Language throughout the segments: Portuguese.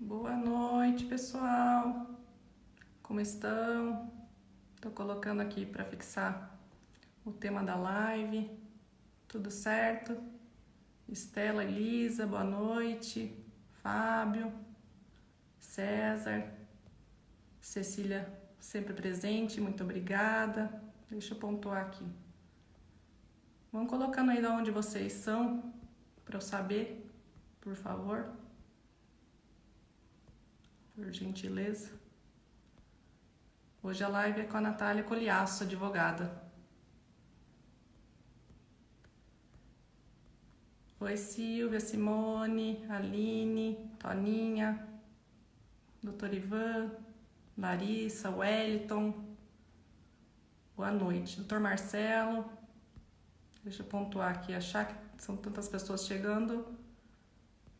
Boa noite, pessoal. Como estão? Estou colocando aqui para fixar o tema da live. Tudo certo? Estela, Elisa, boa noite. Fábio, César, Cecília, sempre presente, muito obrigada. Deixa eu pontuar aqui. Vão colocando aí de onde vocês são, para eu saber, por favor. Por gentileza. Hoje a live é com a Natália Coliasso, advogada. Oi, Silvia, Simone, Aline, Toninha, Dr. Ivan, Larissa, Wellington. Boa noite. Dr. Marcelo. Deixa eu pontuar aqui, achar que são tantas pessoas chegando.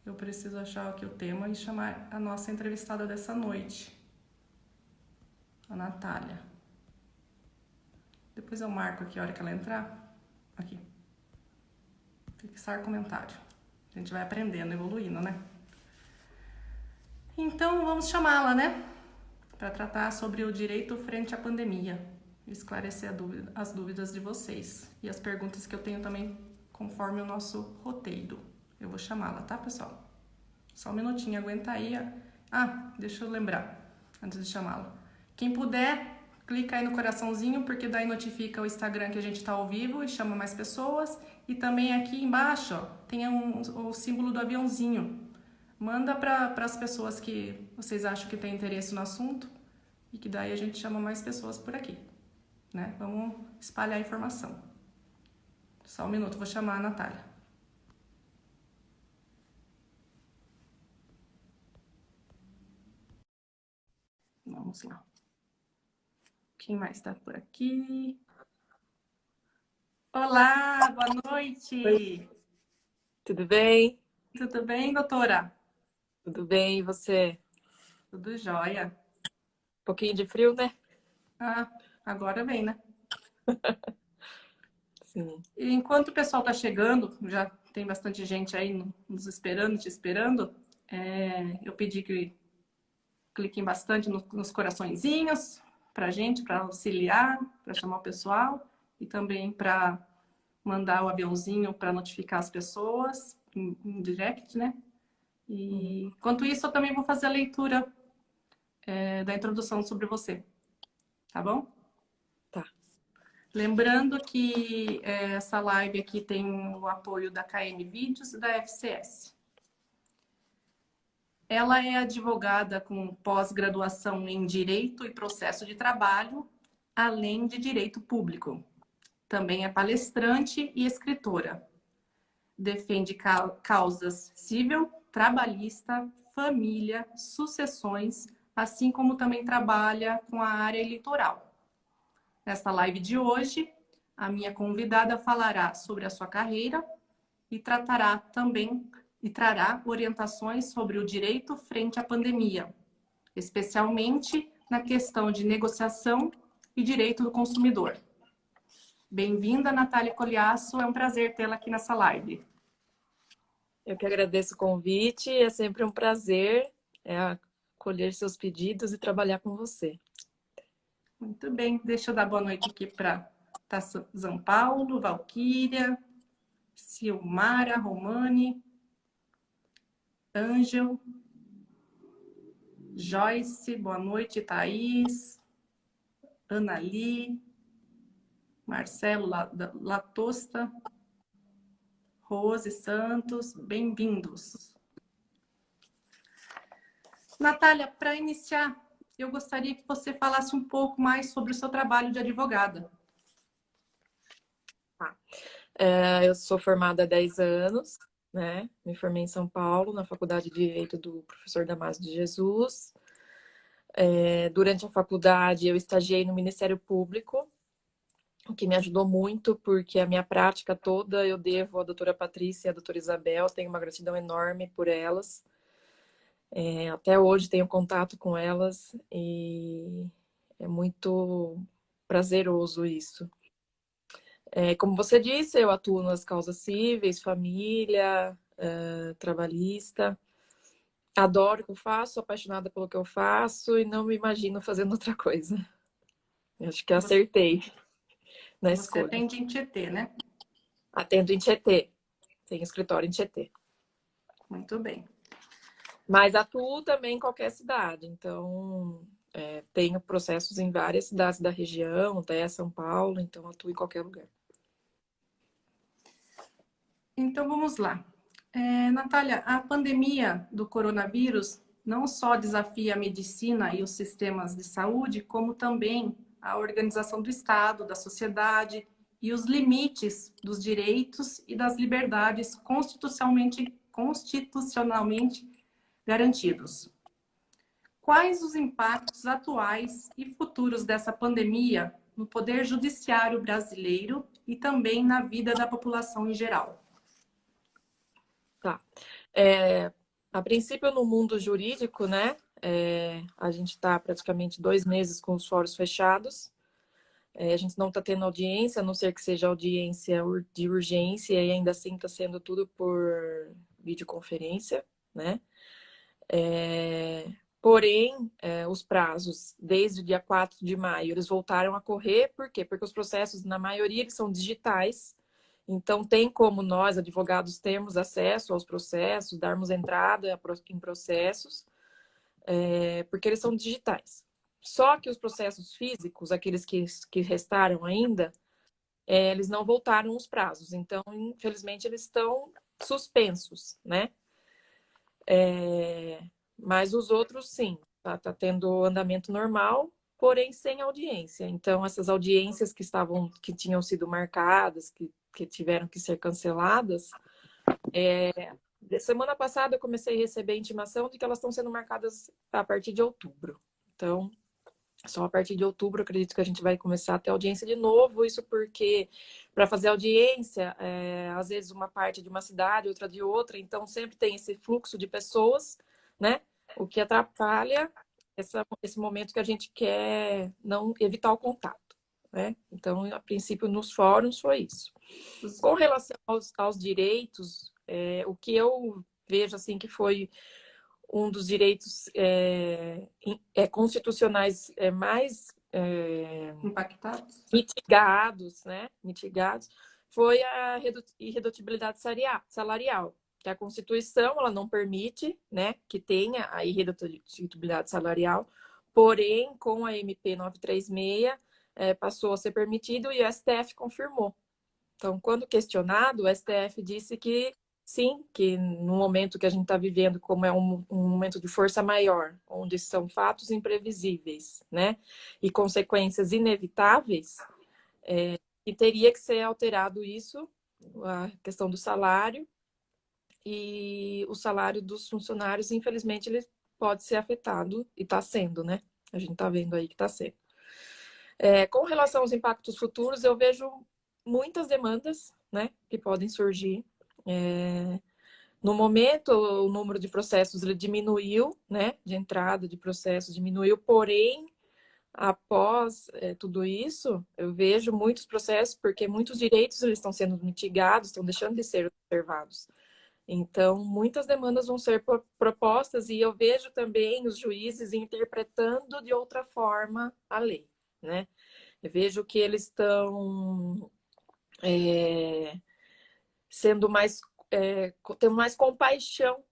Eu preciso achar aqui o tema e chamar a nossa entrevistada dessa noite, a Natália. Depois eu marco aqui a hora que ela entrar. Aqui. Fixar comentário. A gente vai aprendendo, evoluindo, né? Então, vamos chamá-la, né? Para tratar sobre o direito frente à pandemia. Esclarecer as dúvidas de vocês. E as perguntas que eu tenho também, conforme o nosso roteiro. Eu vou chamá-la, tá, pessoal? Só um minutinho, aguenta aí. Deixa eu lembrar, antes de chamá-la. Quem puder, clica aí no coraçãozinho, porque daí notifica o Instagram que a gente tá ao vivo e chama mais pessoas. E também aqui embaixo, ó, tem o símbolo do aviãozinho. Manda para as pessoas que vocês acham que têm interesse no assunto e que daí a gente chama mais pessoas por aqui, né? Vamos espalhar a informação. Só um minuto, vou chamar a Natália. Vamos lá. Quem mais está por aqui? Olá, boa noite. Oi. Tudo bem? Tudo bem, doutora? Tudo bem, e você? Tudo jóia. Um pouquinho de frio, né? Agora vem, né? Sim. E enquanto o pessoal está chegando, já tem bastante gente aí nos esperando, te esperando, eu pedi que cliquem bastante nos coraçõezinhos pra gente, para auxiliar, para chamar o pessoal e também para mandar o aviãozinho para notificar as pessoas em direct, né? E enquanto isso, eu também vou fazer a leitura da introdução sobre você, tá bom? Tá. Lembrando que essa live aqui tem o apoio da KM Vídeos e da FCS. Ela é advogada com pós-graduação em Direito e Processo de Trabalho, além de Direito Público. Também é palestrante e escritora. Defende causas civil, trabalhista, família, sucessões, assim como também trabalha com a área eleitoral. Nesta live de hoje, a minha convidada falará sobre a sua carreira e trará orientações sobre o direito frente à pandemia, especialmente na questão de negociação e direito do consumidor. Bem-vinda, Natália Coliasso, é um prazer tê-la aqui nessa live. Eu que agradeço o convite, é sempre um prazer acolher seus pedidos e trabalhar com você. Muito bem, deixa eu dar boa noite aqui para São Paulo, Valquíria, Silmara, Romani, Ângel, Joyce, boa noite, Thaís, Anali, Marcelo Latosta, Rose Santos, bem-vindos. Natália, para iniciar, eu gostaria que você falasse um pouco mais sobre o seu trabalho de advogada. Eu sou formada há 10 anos, né? Me formei em São Paulo, na Faculdade de Direito do professor Damásio de Jesus. Durante a faculdade, eu estagiei no Ministério Público, o que me ajudou muito, porque a minha prática toda eu devo à doutora Patrícia e à doutora Isabel, tenho uma gratidão enorme por elas. Até hoje tenho contato com elas e é muito prazeroso isso. Como você disse, eu atuo nas causas cíveis, família, trabalhista. Adoro o que eu faço, sou apaixonada pelo que eu faço e não me imagino fazendo outra coisa. Acho que Você, acertei na você escolha. atende em Tietê, né? Atendo em Tietê, tenho escritório em Tietê. Muito bem. Mas atuo também em qualquer cidade, então tenho processos em várias cidades da região, até São Paulo, então atuo em qualquer lugar. Então vamos lá. Natália, a pandemia do coronavírus não só desafia a medicina e os sistemas de saúde, como também a organização do Estado, da sociedade e os limites dos direitos e das liberdades constitucionalmente garantidos. Quais os impactos atuais e futuros dessa pandemia no poder judiciário brasileiro e também na vida da população em geral? Tá. A princípio, no mundo jurídico, né? A gente está praticamente 2 meses com os fóruns fechados. A gente não está tendo audiência, a não ser que seja audiência de urgência, e ainda assim está sendo tudo por videoconferência, né? Porém, os prazos, desde o dia 4 de maio, eles voltaram a correr. Por quê? Porque os processos, na maioria, eles são digitais. Então, tem como nós, advogados, termos acesso aos processos, darmos entrada em processos, porque eles são digitais. Só que os processos físicos, aqueles que restaram ainda, eles não voltaram os prazos. Então, infelizmente, eles estão suspensos, né? Mas os outros, sim, tá tendo andamento normal, porém sem audiência. Então, essas audiências que tinham sido marcadas, que tiveram que ser canceladas, semana passada eu comecei a receber a intimação de que elas estão sendo marcadas a partir de outubro. Então, só a partir de outubro, acredito que a gente vai começar a ter audiência de novo. Isso porque, para fazer audiência, às vezes uma parte de uma cidade, outra de outra, então sempre tem esse fluxo de pessoas, né? O que atrapalha esse momento que a gente quer não evitar o contato, né? Então, a princípio, nos fóruns foi isso. Com relação aos direitos, o que eu vejo assim que foi um dos direitos constitucionais mais Impactados? mitigados, né? Mitigados, foi a irredutibilidade salarial. Que a Constituição ela não permite, né, que tenha a irredutibilidade salarial, porém, com a MP 936, passou a ser permitido e o STF confirmou. Então, quando questionado, o STF disse que sim, que no momento que a gente está vivendo, como é um momento de força maior, onde são fatos imprevisíveis, né, e consequências inevitáveis, que teria que ser alterado isso, a questão do salário, e o salário dos funcionários, infelizmente, ele pode ser afetado, e está sendo, né? A gente está vendo aí que está sendo. Com relação aos impactos futuros, eu vejo muitas demandas, né, que podem surgir. No momento, o número de processos ele diminuiu, né, de entrada de processos diminuiu, porém, após tudo isso, eu vejo muitos processos, porque muitos direitos eles estão sendo mitigados, estão deixando de ser observados. Então, muitas demandas vão ser propostas e eu vejo também os juízes interpretando de outra forma a lei, né? Eu vejo que eles estão sendo mais, tendo mais compaixão,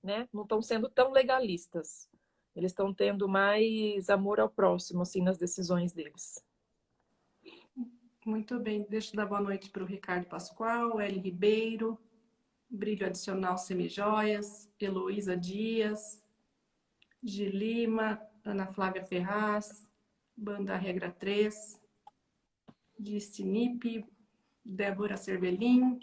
né? Não estão sendo tão legalistas. Eles estão tendo mais amor ao próximo, assim, nas decisões deles. Muito bem. Deixa eu dar boa noite para o Ricardo Pascoal, L. Ribeiro, Brilho Adicional Semijoias, Heloísa Dias, Gi Lima, Ana Flávia Ferraz, Banda Regra 3, Distinip, Débora Cervelin,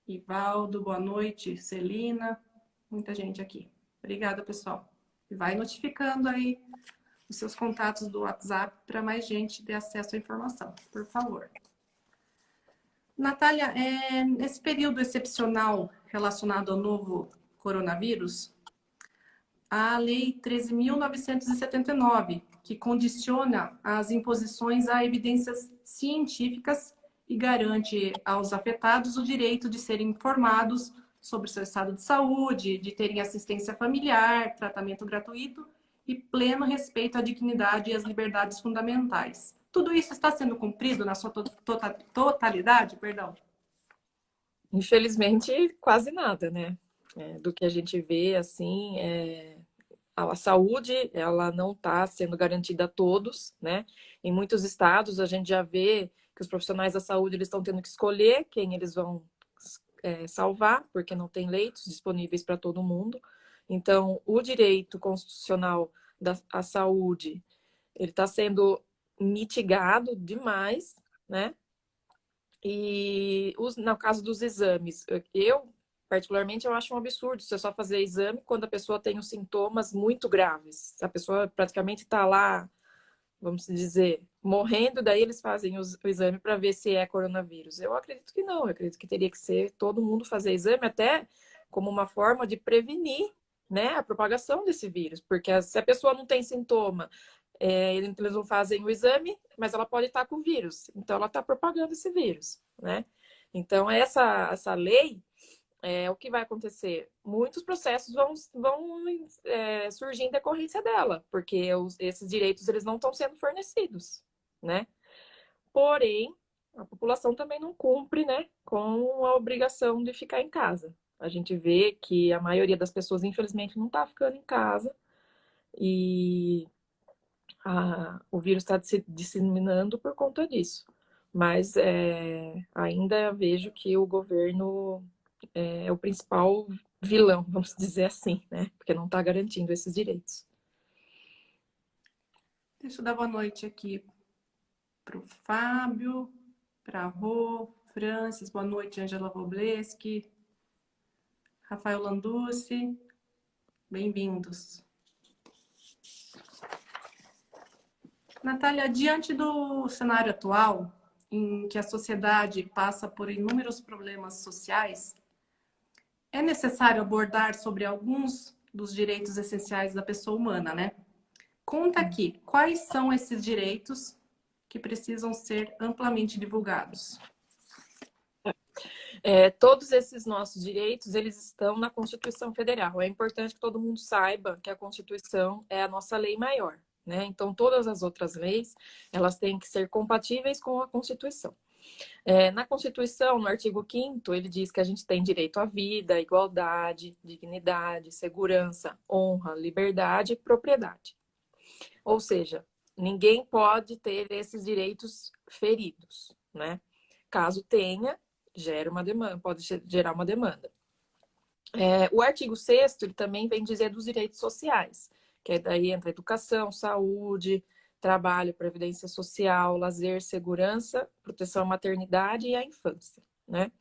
Ivaldo, boa noite, Celina, muita gente aqui. Obrigada, pessoal. E vai notificando aí os seus contatos do WhatsApp para mais gente ter acesso à informação, por favor. Natália, nesse período excepcional relacionado ao novo coronavírus, a Lei 13.979, que condiciona as imposições a evidências científicas e garante aos afetados o direito de serem informados sobre o seu estado de saúde, de terem assistência familiar, tratamento gratuito e pleno respeito à dignidade e às liberdades fundamentais. Tudo isso está sendo cumprido na sua totalidade, perdão? Infelizmente, quase nada, né? Do que a gente vê, assim, a saúde, ela não está sendo garantida a todos, né? Em muitos estados, a gente já vê que os profissionais da saúde eles estão tendo que escolher quem eles vão salvar, porque não tem leitos disponíveis para todo mundo. Então, o direito constitucional à saúde, ele está sendo mitigado demais, né? E no caso dos exames, eu, particularmente, eu acho um absurdo você só fazer exame quando a pessoa tem os sintomas muito graves. A pessoa praticamente está lá, vamos dizer, morrendo, daí eles fazem o exame para ver se é coronavírus. Eu acredito que não, eu acredito que teria que ser todo mundo fazer exame, até como uma forma de prevenir, né, a propagação desse vírus, porque se a pessoa não tem sintoma, eles não fazem o exame, mas ela pode estar com o vírus, então ela está propagando esse vírus, né? Então, essa lei, o que vai acontecer? Muitos processos vão surgir em decorrência dela, porque esses direitos eles não estão sendo fornecidos, né? Porém, a população também não cumpre, né, com a obrigação de ficar em casa. A gente vê que a maioria das pessoas, infelizmente, não está ficando em casa e o vírus está se disseminando por conta disso. Mas ainda vejo que o governo é o principal vilão, vamos dizer assim, né? Porque não está garantindo esses direitos. Deixa eu dar boa noite aqui para o Fábio, para a Rô, Francis, boa noite, Angela Robleski, Rafael Landucci, bem-vindos. Natália, diante do cenário atual, em que a sociedade passa por inúmeros problemas sociais, é necessário abordar sobre alguns dos direitos essenciais da pessoa humana, né? Conta aqui, quais são esses direitos que precisam ser amplamente divulgados? Todos esses nossos direitos, eles estão na Constituição Federal. É importante que todo mundo saiba que a Constituição é a nossa lei maior, né? Então, todas as outras leis, elas têm que ser compatíveis com a Constituição. Na Constituição, no artigo 5º, ele diz que a gente tem direito à vida, igualdade, dignidade, segurança, honra, liberdade e propriedade. Ou seja, ninguém pode ter esses direitos feridos, né? Caso tenha, gera uma demanda, pode gerar uma demanda. O artigo 6º, ele também vem dizer dos direitos sociais, que daí entra educação, saúde, trabalho, previdência social, lazer, segurança, proteção à maternidade e à infância, né?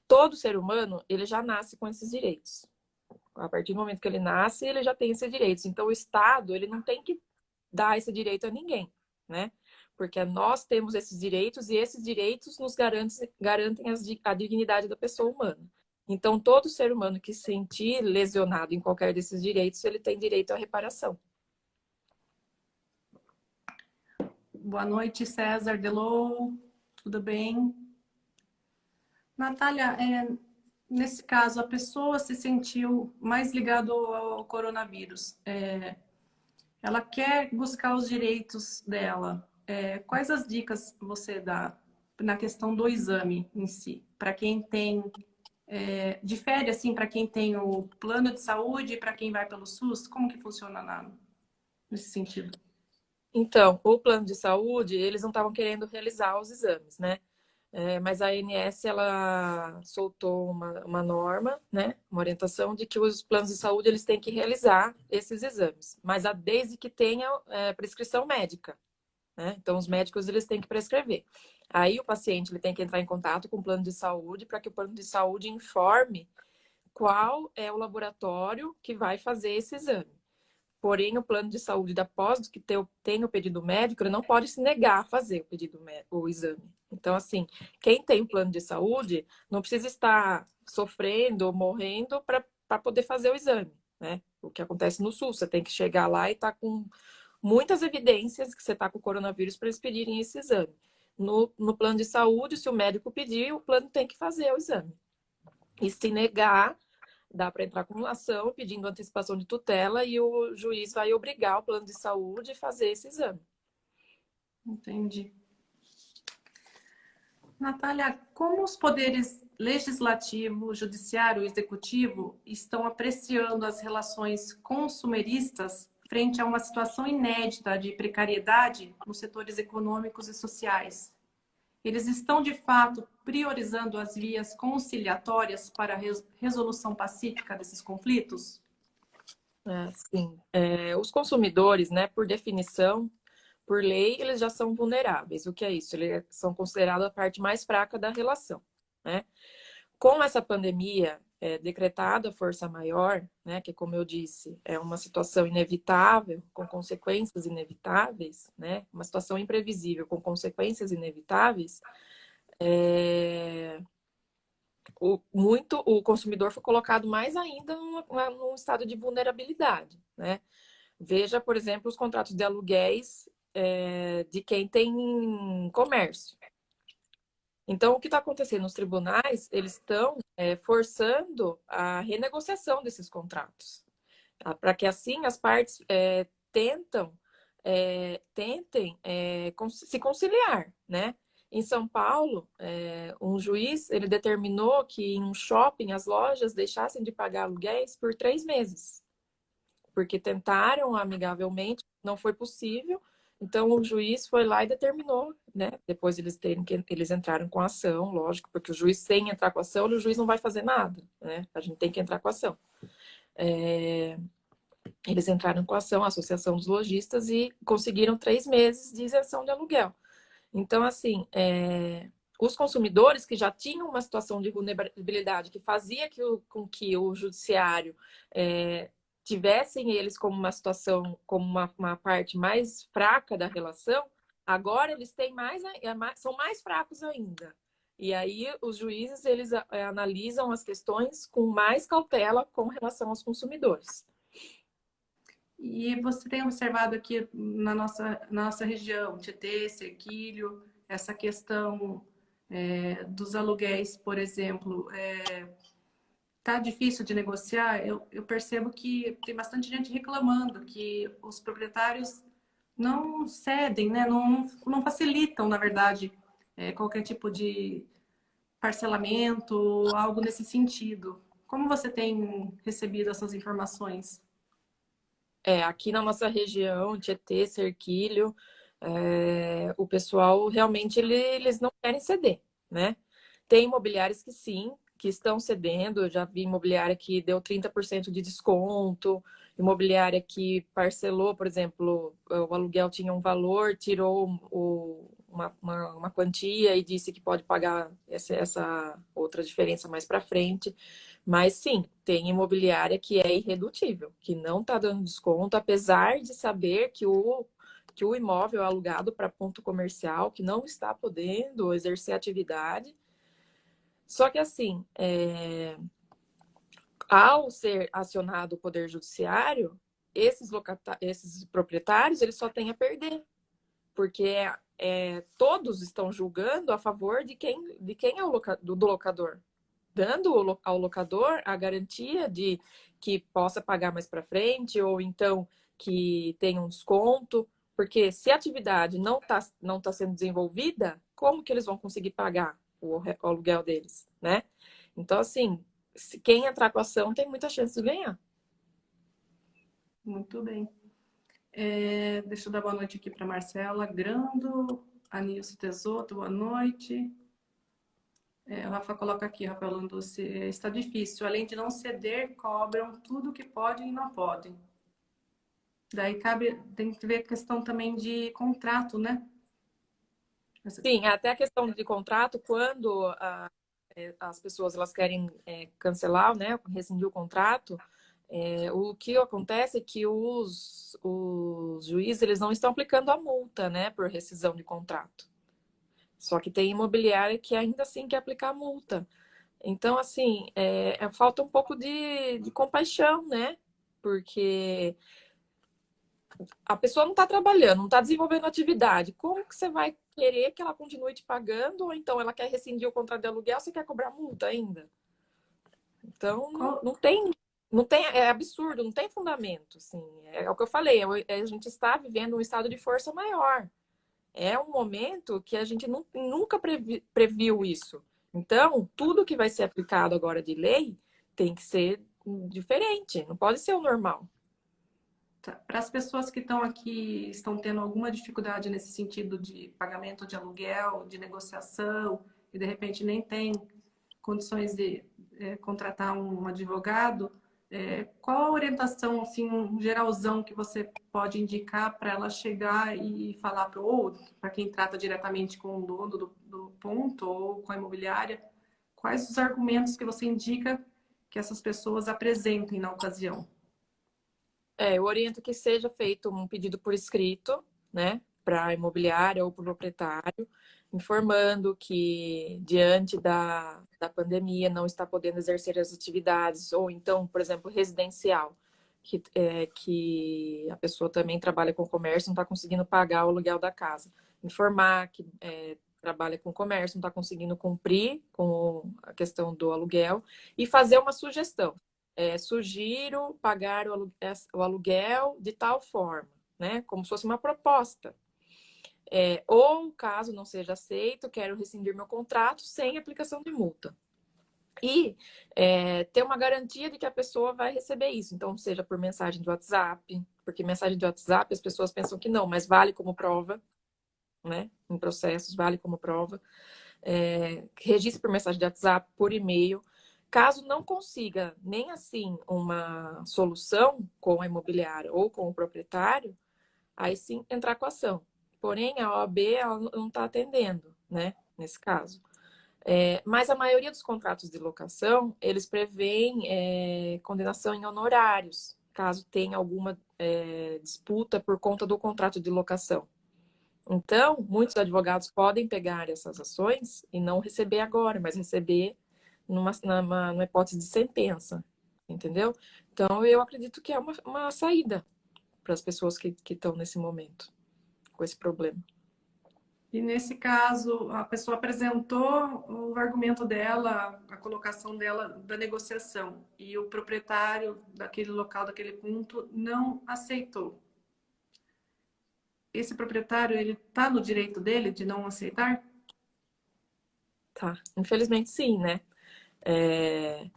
Todo ser humano, ele já nasce com esses direitos. A partir do momento que ele nasce, ele já tem esses direitos. Então, o Estado, ele não tem que dar esse direito a ninguém, né? Porque nós temos esses direitos e esses direitos nos garantem a dignidade da pessoa humana. Então, todo ser humano que se sentir lesionado em qualquer desses direitos, ele tem direito à reparação. Boa noite, César Delou. Tudo bem? Natália, nesse caso, a pessoa se sentiu mais ligada ao coronavírus. Ela quer buscar os direitos dela. Quais as dicas você dá na questão do exame em si? Para quem tem... difere, assim, para quem tem o plano de saúde e para quem vai pelo SUS? Como que funciona nesse sentido? Então, o plano de saúde, eles não estavam querendo realizar os exames, né? Mas a ANS, ela soltou uma norma, né? Uma orientação de que os planos de saúde, eles têm que realizar esses exames. Mas desde que tenha prescrição médica, né? Então, os médicos, eles têm que prescrever. Aí, o paciente, ele tem que entrar em contato com o plano de saúde para que o plano de saúde informe qual é o laboratório que vai fazer esse exame. Porém, o plano de saúde da pós, que tem o pedido médico, ele não pode se negar a fazer o exame. Então, assim, quem tem plano de saúde não precisa estar sofrendo ou morrendo para poder fazer o exame, né? O que acontece no SUS, você tem que chegar lá e estar com muitas evidências que você está com coronavírus para eles pedirem esse exame. No plano de saúde, se o médico pedir, o plano tem que fazer o exame. E se negar, dá para entrar com uma ação pedindo antecipação de tutela e o juiz vai obrigar o plano de saúde a fazer esse exame. Entendi. Natália, como os poderes legislativo, judiciário e executivo estão apreciando as relações consumeristas frente a uma situação inédita de precariedade nos setores econômicos e sociais? Eles estão, de fato, priorizando as vias conciliatórias para a resolução pacífica desses conflitos? Sim. Os consumidores, né, por definição, por lei, eles já são vulneráveis. O que é isso? Eles são considerados a parte mais fraca da relação, né? Com essa pandemia decretada força maior, né, que como eu disse, é uma situação inevitável, com consequências inevitáveis, né, uma situação imprevisível com consequências inevitáveis, o consumidor foi colocado mais ainda num estado de vulnerabilidade, né? Veja, por exemplo, os contratos de aluguéis de quem tem comércio. Então, o que está acontecendo nos tribunais, eles estão forçando a renegociação desses contratos, tá? Para que assim as partes tentem se conciliar, né? Em São Paulo, um juiz ele determinou que em um shopping as lojas deixassem de pagar aluguéis por 3 meses, porque tentaram amigavelmente, não foi possível. Então o juiz foi lá e determinou, né? Depois eles entraram com a ação, lógico, porque o juiz sem entrar com a ação, o juiz não vai fazer nada, né? A gente tem que entrar com a ação. Eles entraram com a ação, a Associação dos Lojistas, e conseguiram 3 meses de isenção de aluguel. Então, assim, os consumidores que já tinham uma situação de vulnerabilidade que fazia com que o judiciário tivessem eles como uma situação, como uma parte mais fraca da relação, agora eles têm são mais fracos ainda. E aí os juízes eles analisam as questões com mais cautela com relação aos consumidores. E você tem observado aqui na nossa região, Tietê, Serquilho, essa questão dos aluguéis, por exemplo, tá difícil de negociar? Eu percebo que tem bastante gente reclamando que os proprietários não cedem, né? Não facilitam, na verdade, qualquer tipo de parcelamento, algo nesse sentido. Como você tem recebido essas informações? Aqui na nossa região, Tietê, Serquilho, o pessoal realmente eles não querem ceder, né? Tem imobiliários que sim, que estão cedendo. Eu já vi imobiliária que deu 30% de desconto, imobiliária que parcelou, por exemplo, o aluguel tinha um valor, tirou uma quantia e disse que pode pagar essa outra diferença mais para frente. Mas sim, tem imobiliária que é irredutível, que não está dando desconto, apesar de saber que o imóvel é alugado para ponto comercial, que não está podendo exercer atividade. Só que assim, ao ser acionado o Poder Judiciário, esses proprietários eles só têm a perder, porque todos estão julgando a favor de quem é do locador, dando ao locador a garantia de que possa pagar mais para frente, ou então que tenha um desconto, porque se a atividade não tá sendo desenvolvida, como que eles vão conseguir pagar o aluguel deles, né? Então, assim, quem entrar com a ação tem muita chance de ganhar. Muito bem. Deixa eu dar boa noite aqui para Marcela Grando, Anilson Tesoto, boa noite. O Rafa coloca aqui, Rafael Landucci, está difícil. Além de não ceder, cobram tudo que podem e não podem. Daí tem que ver a questão também de contrato, né? Sim, até a questão de contrato, quando as pessoas elas querem cancelar, né, rescindir o contrato, o que acontece é que os juízes eles não estão aplicando a multa, né, por rescisão de contrato. Só que tem imobiliária que ainda assim quer aplicar a multa. Então, assim, falta um pouco de compaixão, né? Porque a pessoa não está trabalhando, não está desenvolvendo atividade. Como que você vai querer que ela continue te pagando? Ou então ela quer rescindir o contrato de aluguel, você quer cobrar multa ainda? Então, Qual, não tem, é absurdo, não tem fundamento, assim. É o que eu falei, a gente está vivendo um estado de força maior. É um momento que a gente nunca previu isso. Então, tudo que vai ser aplicado agora de lei tem que ser diferente, não pode ser o normal. para as pessoas que estão aqui, estão tendo alguma dificuldade nesse sentido de pagamento de aluguel, de negociação, e de repente nem tem condições de contratar um advogado, qual a orientação, assim, um geralzão que você pode indicar para ela chegar e falar para o outro, para quem trata diretamente com o dono do ponto ou com a imobiliária, quais os argumentos que você indica que essas pessoas apresentem na ocasião? Eu oriento que seja feito um pedido por escrito, né, para a imobiliária ou para o proprietário, informando que, diante da pandemia, não está podendo exercer as atividades, ou então, por exemplo, residencial, que a pessoa também trabalha com comércio, não está conseguindo pagar o aluguel da casa. Informar que trabalha com comércio, não está conseguindo cumprir com a questão do aluguel, e fazer uma sugestão. Sugiro pagar o aluguel de tal forma, né? Como se fosse uma proposta. Ou, caso não seja aceito, quero rescindir meu contrato sem aplicação de multa. E ter uma garantia de que a pessoa vai receber isso. Então, seja por mensagem de WhatsApp, porque mensagem de WhatsApp as pessoas pensam que não, mas vale como prova, né? Em processos, vale como prova. Registre por mensagem de WhatsApp, por e-mail. Caso não consiga nem assim uma solução com a imobiliária ou com o proprietário, aí sim entrar com a ação. Porém, a OAB ela não está atendendo, né? Nesse caso. Mas a maioria dos contratos de locação, eles prevêem condenação em honorários, caso tenha alguma disputa por conta do contrato de locação. Então, muitos advogados podem pegar essas ações e não receber agora, mas receber numa hipótese de sentença, entendeu? Então, eu acredito que é uma saída para as pessoas que estão nesse momento com esse problema. E nesse caso, a pessoa apresentou o argumento dela, a colocação dela da negociação, e o proprietário daquele local, daquele ponto, não aceitou. Esse proprietário, ele está no direito dele de não aceitar? Tá, infelizmente sim, né? É,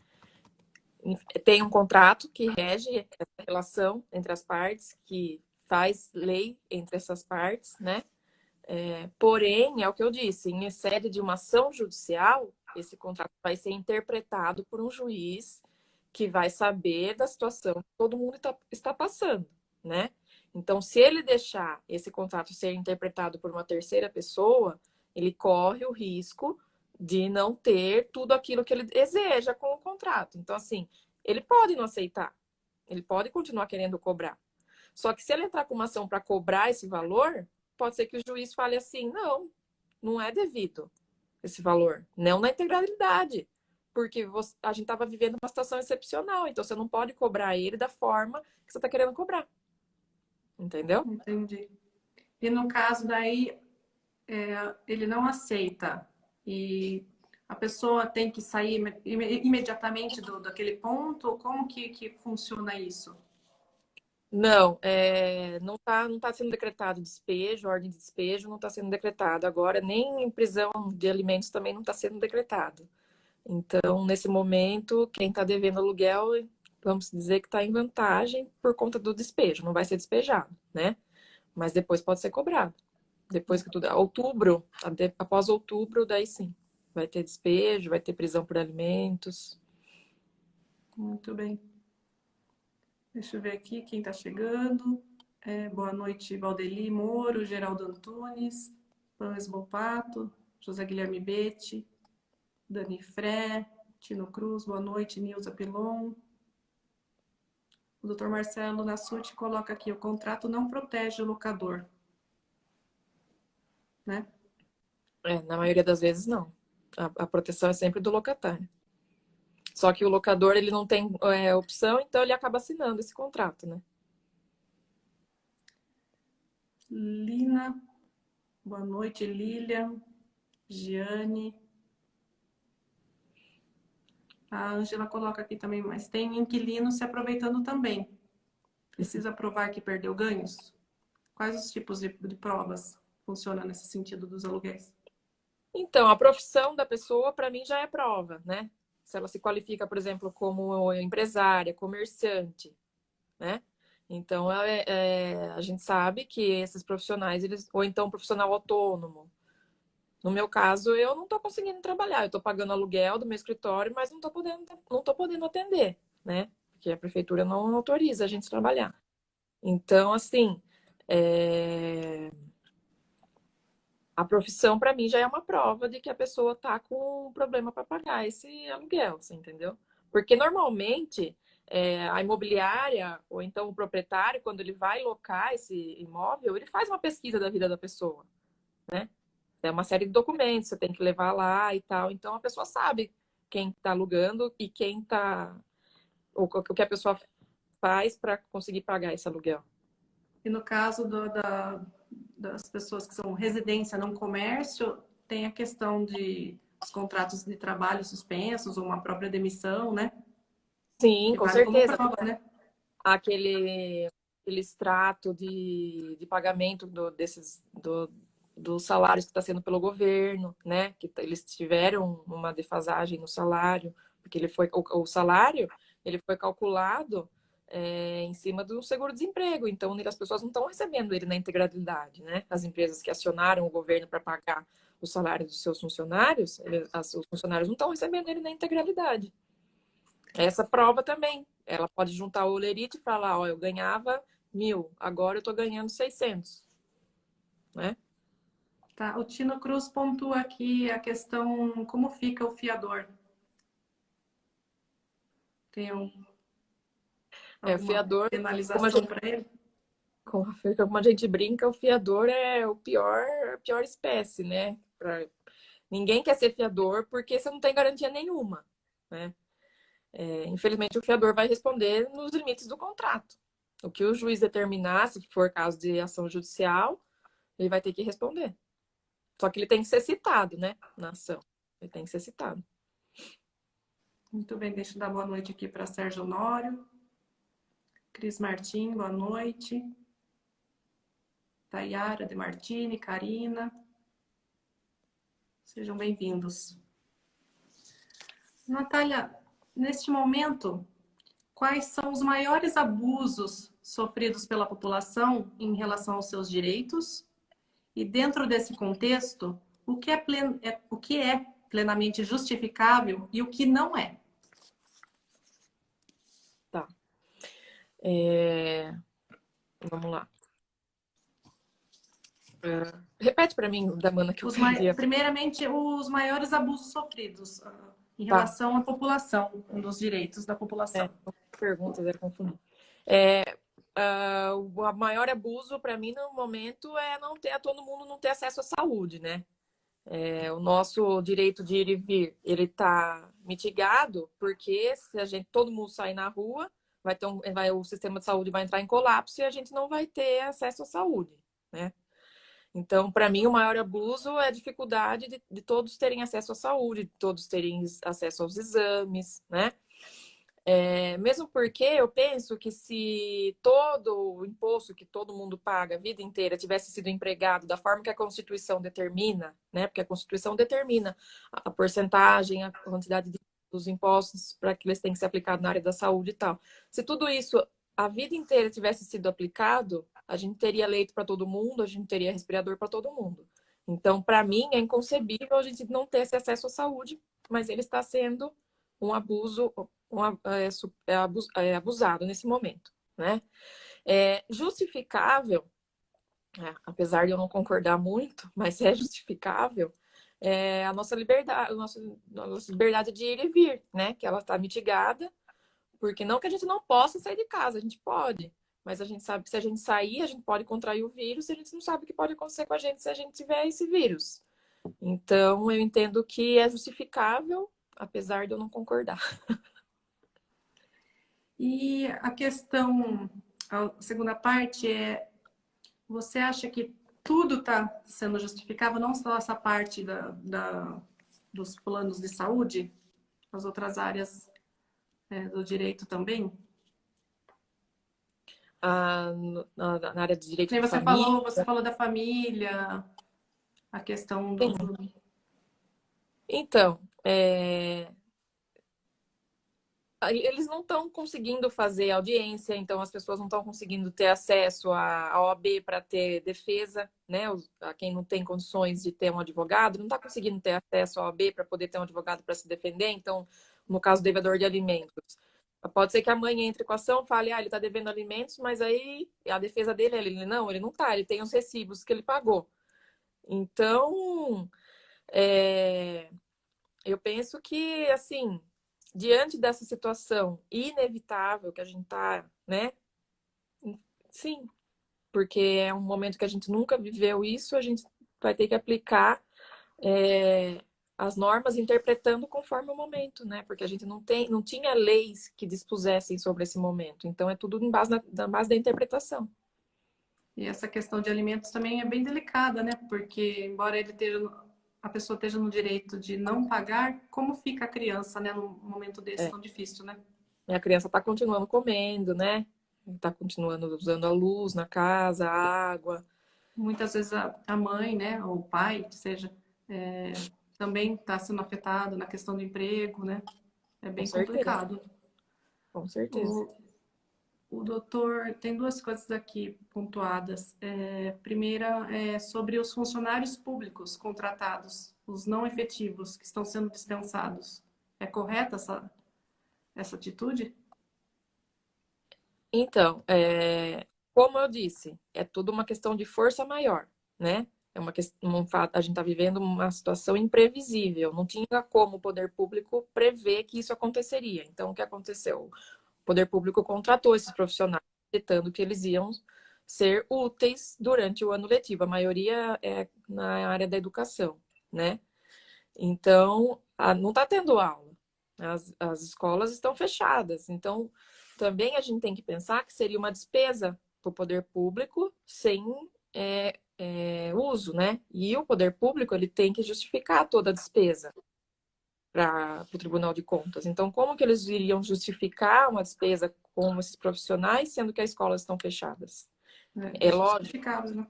Tem um contrato que rege essa relação entre as partes, que faz lei entre essas partes, né? Porém, é o que eu disse, em sede de uma ação judicial, esse contrato vai ser interpretado por um juiz que vai saber da situação que todo mundo está passando, né? Então, se ele deixar esse contrato ser interpretado por uma terceira pessoa, ele corre o risco de não ter tudo aquilo que ele deseja com o contrato. Então, assim, ele pode não aceitar, ele pode continuar querendo cobrar. Só que se ele entrar com uma ação para cobrar esse valor, pode ser que o juiz fale assim: não, não é devido esse valor, não na integralidade, porque a gente estava vivendo uma situação excepcional, então você não pode cobrar ele da forma que você está querendo cobrar, entendeu? Entendi. E no caso daí, ele não aceita e a pessoa tem que sair imediatamente daquele ponto? Como que funciona isso? Não, não tá sendo decretado despejo, ordem de despejo não está sendo decretado agora, nem em prisão de alimentos também não está sendo decretado. Então, nesse momento, quem está devendo aluguel, vamos dizer que está em vantagem por conta do despejo, não vai ser despejado, né? Mas depois pode ser cobrado. Depois que tudo. Outubro, após outubro, daí sim. Vai ter despejo, vai ter prisão por alimentos. Muito bem. Deixa eu ver aqui quem está chegando. Boa noite, Valdeli Moro, Geraldo Antunes, Panes Bopato, José Guilherme Betti, Dani Fré, Tino Cruz, boa noite, Nilza Pilon. O doutor Marcelo Nassuti coloca aqui: o contrato não protege o locador, né? Na maioria das vezes, não. A proteção é sempre do locatário. Só que o locador, ele não tem opção, então ele acaba assinando esse contrato, né? Lina, boa noite, Lilian, Giane. A Ângela coloca aqui também, mas tem inquilino se aproveitando também. Precisa provar que perdeu ganhos? Quais os tipos de provas funcionam nesse sentido dos aluguéis? Então, a profissão da pessoa, para mim, já é prova, né? Se ela se qualifica, por exemplo, como empresária, comerciante, né? Então, a gente sabe que esses profissionais, eles, ou então profissional autônomo. No meu caso, eu não estou conseguindo trabalhar. Eu estou pagando aluguel do meu escritório, mas não tô podendo atender, né? Porque a prefeitura não autoriza a gente trabalhar. Então, assim, é, a profissão para mim já é uma prova de que a pessoa está com um problema para pagar esse aluguel, você entendeu? Porque normalmente a imobiliária ou então o proprietário, quando ele vai locar esse imóvel, ele faz uma pesquisa da vida da pessoa, né? É uma série de documentos, você tem que levar lá e tal. Então a pessoa sabe quem está alugando e quem está o que a pessoa faz para conseguir pagar esse aluguel. E no caso das pessoas que são residência, não comércio, tem a questão de os contratos de trabalho suspensos ou uma própria demissão, né? Sim, Que com vale como certeza. prova, né? Aquele extrato de pagamento dos salários que está sendo pelo governo, né? Que eles tiveram uma defasagem no salário, porque o salário ele foi calculado em cima do seguro-desemprego, então as pessoas não estão recebendo ele na integralidade, né? As empresas que acionaram o governo para pagar o salário dos seus funcionários, os funcionários não estão recebendo ele na integralidade. Essa prova também. Ela pode juntar o olerite e falar, ó, eu ganhava 1.000, agora eu tô ganhando 600, né? Tá, o Tino Cruz pontua aqui a questão como fica o fiador. Tem O alguma fiador, como a penalização gente, para ele? como a gente brinca, o fiador é a pior espécie, né? Ninguém quer ser fiador porque você não tem garantia nenhuma, né? Infelizmente, o fiador vai responder nos limites do contrato. O que o juiz determinar, se for caso de ação judicial, ele vai ter que responder. Só que ele tem que ser citado, né, na ação. Ele tem que ser citado. Muito bem, deixa eu dar boa noite aqui para Sérgio Honório. Cris Martim, boa noite. Tayara De Martini, Karina. Sejam bem-vindos. Natália, neste momento, quais são os maiores abusos sofridos pela população em relação aos seus direitos? E dentro desse contexto, o que é plenamente justificável e o que não é? Tá. Vamos lá. Repete para mim, Damana, que eu perdi. Primeiramente, os maiores abusos sofridos em Tá. relação à população, dos direitos da população. Perguntas é confundir. O maior abuso para mim no momento é não ter todo mundo não ter acesso à saúde, né? O nosso direito de ir e vir, ele está mitigado porque se todo mundo sair na rua, o sistema de saúde vai entrar em colapso e a gente não vai ter acesso à saúde, né? Então, para mim, o maior abuso é a dificuldade de todos terem acesso à saúde, de todos terem acesso aos exames, né? Mesmo porque eu penso que se todo o imposto que todo mundo paga a vida inteira tivesse sido empregado da forma que a Constituição determina, né? Porque a Constituição determina a porcentagem, a quantidade dos impostos para que eles têm que ser aplicados na área da saúde e tal. Se tudo isso a vida inteira tivesse sido aplicado, a gente teria leito para todo mundo, a gente teria respirador para todo mundo. Então, para mim, é inconcebível a gente não ter esse acesso à saúde, mas ele está sendo um abuso, abusado nesse momento, né? Justificável, apesar de eu não concordar muito, mas é justificável, a nossa liberdade, nossa liberdade de ir e vir, né? Que ela está mitigada, porque não que a gente não possa sair de casa, a gente pode, mas a gente sabe que se a gente sair, a gente pode contrair o vírus, e a gente não sabe o que pode acontecer com a gente se a gente tiver esse vírus. Então, eu entendo que é justificável, apesar de eu não concordar. E a questão, a segunda parte é, você acha que tudo está sendo justificável, não só essa parte dos planos de saúde? as outras áreas do direito também? Na área de direito Nem de família. você falou da família, a questão do. Então, eles não estão conseguindo fazer audiência, então as pessoas não estão conseguindo ter acesso à OAB para ter defesa, né? A quem não tem condições de ter um advogado, não está conseguindo ter acesso à OAB para poder ter um advogado para se defender. Então, no caso do devedor de alimentos, pode ser que a mãe entre com a ação e fale, ele está devendo alimentos, mas aí a defesa dele, ele não está, ele tem os recibos que ele pagou. Então, eu penso que, assim, diante dessa situação inevitável que a gente está, né? Sim, porque é um momento que a gente nunca viveu isso, a gente vai ter que aplicar as normas interpretando conforme o momento, né? Porque a gente não tinha leis que dispusessem sobre esse momento. Então é tudo na base da interpretação. E essa questão de alimentos também é bem delicada, né? Porque, embora a pessoa esteja no direito de não pagar, como fica a criança, né? Num momento desse É. tão difícil, né? E a criança está continuando comendo, né? Está continuando usando a luz na casa, a água. Muitas vezes a mãe, né? Ou o pai, que seja, também está sendo afetado na questão do emprego, né? É Com bem certeza. complicado. Com certeza. O, o doutor tem duas coisas aqui pontuadas. Primeira é sobre os funcionários públicos contratados, os não efetivos que estão sendo dispensados. É correta essa atitude? Então, como eu disse, é tudo uma questão de força maior, né? É uma questão, a gente está vivendo uma situação imprevisível. Não tinha como o poder público prever que isso aconteceria. Então, o que aconteceu? O poder público contratou esses profissionais, acreditando que eles iam ser úteis durante o ano letivo. A maioria é na área da educação, né? Então, não está tendo aula. As escolas estão fechadas. Então, também a gente tem que pensar que seria uma despesa para o poder público sem uso, né? E o poder público ele tem que justificar toda a despesa para o Tribunal de Contas. Então, como que eles iriam justificar uma despesa com esses profissionais, sendo que as escolas estão fechadas? É lógico. Justificável, né?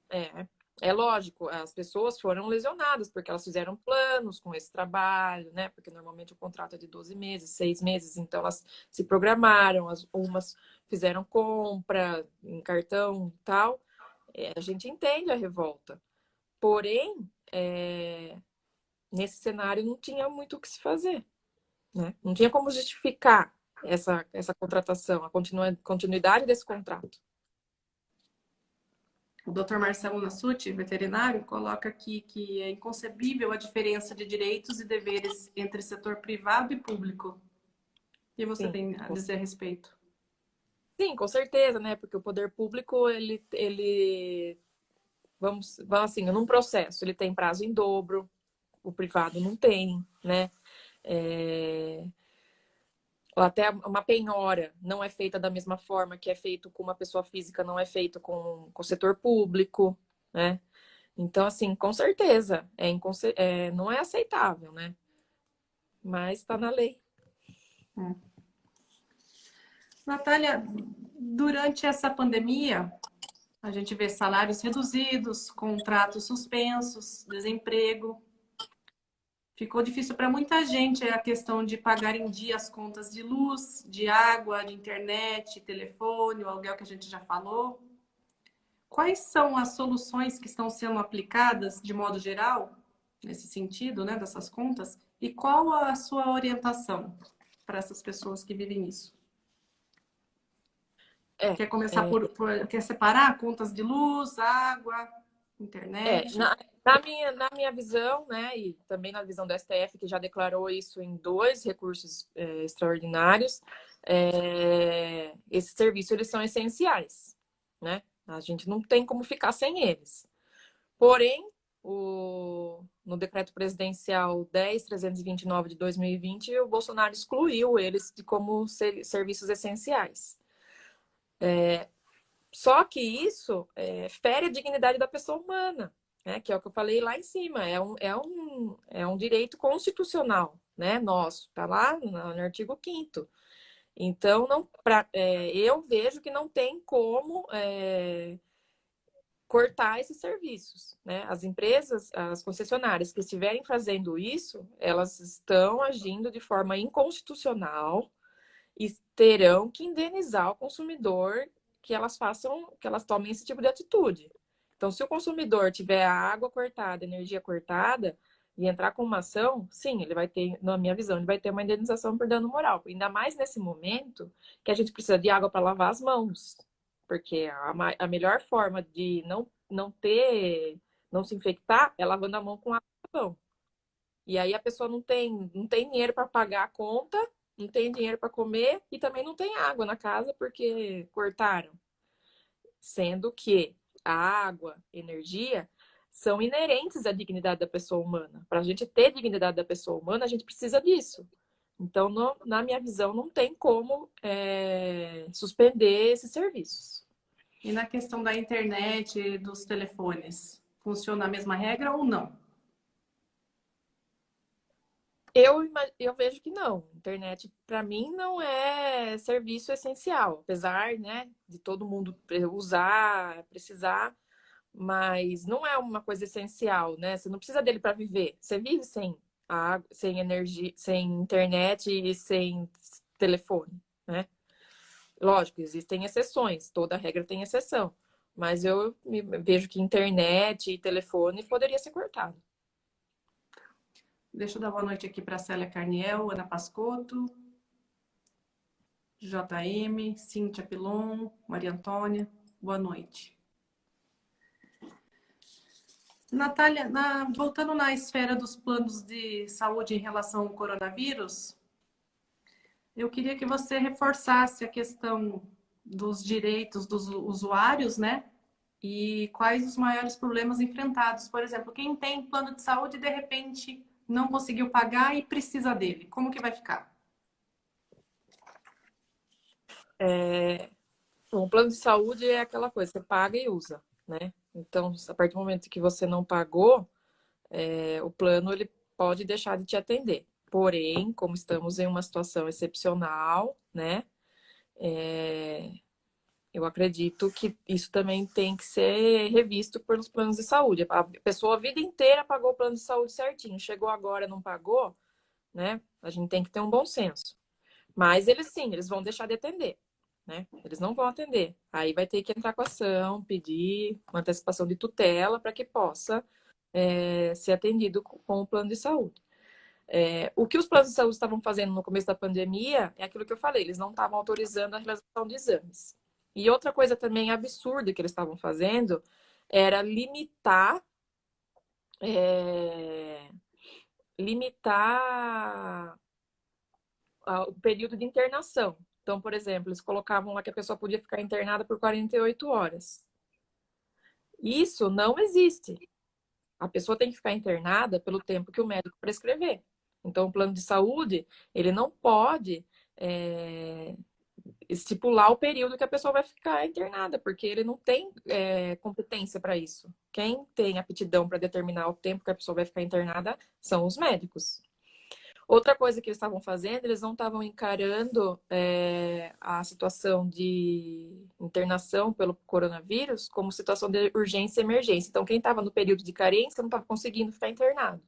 É, é lógico, as pessoas foram lesionadas porque elas fizeram planos com esse trabalho, né? Porque normalmente o contrato é de 12 meses, 6 meses, então elas se programaram, umas fizeram compra em cartão e tal. A gente entende a revolta. Porém, nesse cenário não tinha muito o que se fazer, né? Não tinha como justificar essa contratação, a continuidade desse contrato. O Dr. Marcelo Nassuti, veterinário, coloca aqui que é inconcebível a diferença de direitos e deveres entre setor privado e público. O que você Sim, tem a dizer a respeito? sim, com certeza, né? Porque o poder público, vamos assim, num processo, ele tem prazo em dobro, o privado não tem, né? Ou até uma penhora não é feita da mesma forma que é feito com uma pessoa física, não é feito com o setor público, né? Então, assim, com certeza, não é aceitável, né? Mas está na lei. Natália, durante essa pandemia, a gente vê salários reduzidos, contratos suspensos, desemprego. Ficou difícil para muita gente a questão de pagar em dia as contas de luz, de água, de internet, telefone, o aluguel que a gente já falou. Quais são as soluções que estão sendo aplicadas de modo geral, nesse sentido, né, dessas contas? E qual a sua orientação para essas pessoas que vivem isso? É, Quer começar quer separar contas de luz, água, é, internet? na minha visão, né, e também na visão do STF, que já declarou isso em 2 recursos extraordinários, esses serviços eles são essenciais, né? A gente não tem como ficar sem eles. Porém, no decreto presidencial 10.329 de 2020, o Bolsonaro excluiu eles como serviços essenciais. Só que isso fere a dignidade da pessoa humana, né? Que é o que eu falei lá em cima. É um direito constitucional, né, nosso, tá lá no artigo 5º. Então, não, eu vejo que não tem como cortar esses serviços, né? As empresas, as concessionárias que estiverem fazendo isso, elas estão agindo de forma inconstitucional e terão que indenizar o consumidor que elas façam, que elas tomem esse tipo de atitude. Então, se o consumidor tiver a água cortada, a energia cortada e entrar com uma ação, sim, ele vai ter, na minha visão, ele vai ter uma indenização por dano moral. Ainda mais nesse momento que a gente precisa de água para lavar as mãos, porque a melhor forma de não se infectar é lavando a mão com água e sabão. E aí a pessoa não tem dinheiro para pagar a conta, não tem dinheiro para comer e também não tem água na casa porque cortaram. Sendo que a água, energia, são inerentes à dignidade da pessoa humana. Para a gente ter dignidade da pessoa humana, a gente precisa disso. Então, na minha visão, não tem como suspender esses serviços. E na questão da internet e dos telefones, funciona a mesma regra ou não? Eu vejo que não. Internet, para mim, não é serviço essencial, apesar, né, de todo mundo usar, precisar, mas não é uma coisa essencial, né? Você não precisa dele para viver. Você vive sem água, sem energia, sem internet e sem telefone, né? Lógico, existem exceções, toda regra tem exceção, mas eu vejo que internet e telefone poderia ser cortado. Deixa eu dar boa noite aqui para Célia Carniel, Ana Pascotto, JM, Cíntia Pilon, Maria Antônia. Boa noite. Natália, voltando na esfera dos planos de saúde em relação ao coronavírus, eu queria que você reforçasse a questão dos direitos dos usuários, né? E quais os maiores problemas enfrentados. Por exemplo, quem tem plano de saúde e de repente não conseguiu pagar e precisa dele, como que vai ficar? Bom, o plano de saúde é aquela coisa, você paga e usa, né? Então, a partir do momento que você não pagou, o plano ele pode deixar de te atender. Porém, como estamos em uma situação excepcional, né? Eu acredito que isso também tem que ser revisto pelos planos de saúde. A pessoa a vida inteira pagou o plano de saúde certinho, chegou agora não pagou, né? A gente tem que ter um bom senso. Mas eles sim, eles vão deixar de atender, né? Eles não vão atender. Aí vai ter que entrar com ação, pedir uma antecipação de tutela para que possa ser atendido com o plano de saúde. O que os planos de saúde estavam fazendo no começo da pandemia é aquilo que eu falei, eles não estavam autorizando a realização de exames. E outra coisa também absurda que eles estavam fazendo era é, limitar o período de internação. Então, por exemplo, eles colocavam lá que a pessoa podia ficar internada por 48 horas. Isso não existe. A pessoa tem que ficar internada pelo tempo que o médico prescrever. Então, o plano de saúde, ele não pode estipular o período que a pessoa vai ficar internada, porque ele não tem competência para isso. Quem tem aptidão para determinar o tempo que a pessoa vai ficar internada são os médicos. Outra coisa que eles estavam fazendo, eles não estavam encarando a situação de internação pelo coronavírus como situação de urgência e emergência. Então, quem estava no período de carência não estava conseguindo ficar internado.